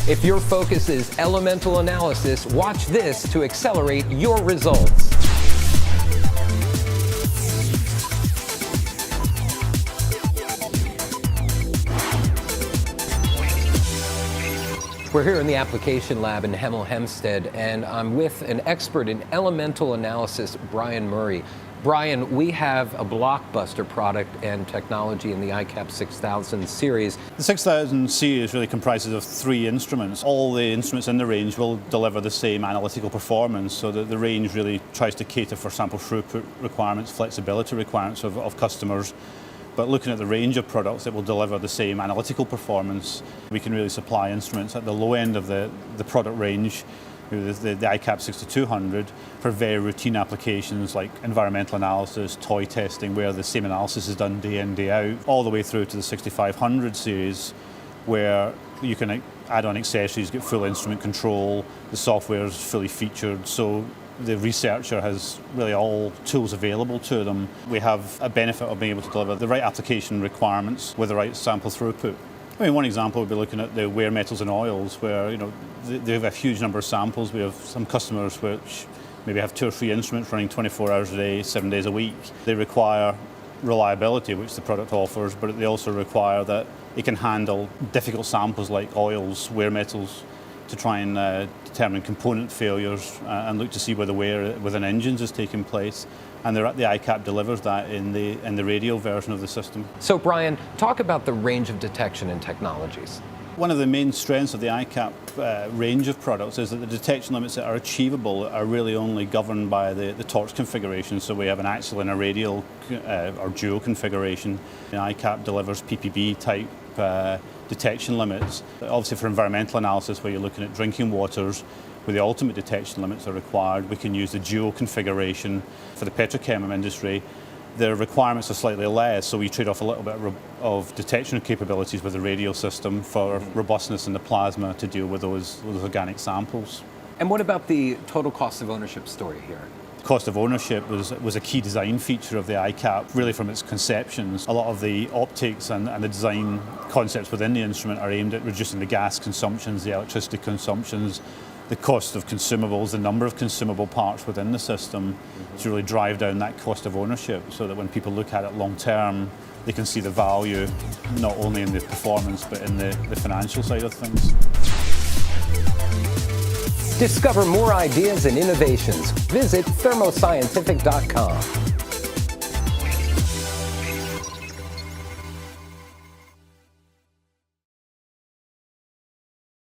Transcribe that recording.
If your focus is elemental analysis, watch this to accelerate your results. We're here in the application lab in Hemel Hempstead, and I'm with an expert in elemental analysis, Brian Murray. Brian, we have a blockbuster product and technology in the iCAP 6000 series. The 6000 series really comprises of 3 instruments. All the instruments in the range will deliver the same analytical performance, so that the range really tries to cater for sample throughput requirements, flexibility requirements of customers. But looking at the range of products, it will deliver the same analytical performance. We can really supply instruments at the low end of the product range, the iCAP 6200, for very routine applications like environmental analysis, toy testing, where the same analysis is done day in, day out, all the way through to the 6500 series, where you can add on accessories, get full instrument control, the software is fully featured, so the researcher has really all tools available to them. We have a benefit of being able to deliver the right application requirements with the right sample throughput. I mean, one example would be looking at the wear metals and oils, where they have a huge number of samples. We have some customers which maybe have 2 or 3 instruments running 24 hours a day, 7 days a week. They require reliability, which the product offers, but they also require that it can handle difficult samples like oils, wear metals, to try and determine component failures and look to see where the wear within engines is taking place. And the iCAP delivers that in the radial version of the system. So Brian, talk about the range of detection and technologies. One of the main strengths of the iCAP range of products is that the detection limits that are achievable are really only governed by the torch configuration. So we have an axial and a radial or dual configuration. The iCAP delivers PPB type detection limits. Obviously for environmental analysis, where you're looking at drinking waters, where the ultimate detection limits are required, we can use the dual configuration. For the petrochem industry, the requirements are slightly less, so we trade off a little bit of detection capabilities with the radial system for robustness in the plasma to deal with those organic samples. And what about the total cost of ownership story here? Cost of ownership was a key design feature of the iCAP, really from its conceptions. A lot of the optics and the design concepts within the instrument are aimed at reducing the gas consumptions, the electricity consumptions, the cost of consumables, the number of consumable parts within the system, to really drive down that cost of ownership, so that when people look at it long term, they can see the value not only in the performance but in the financial side of things. Discover more ideas and innovations. Visit thermoscientific.com.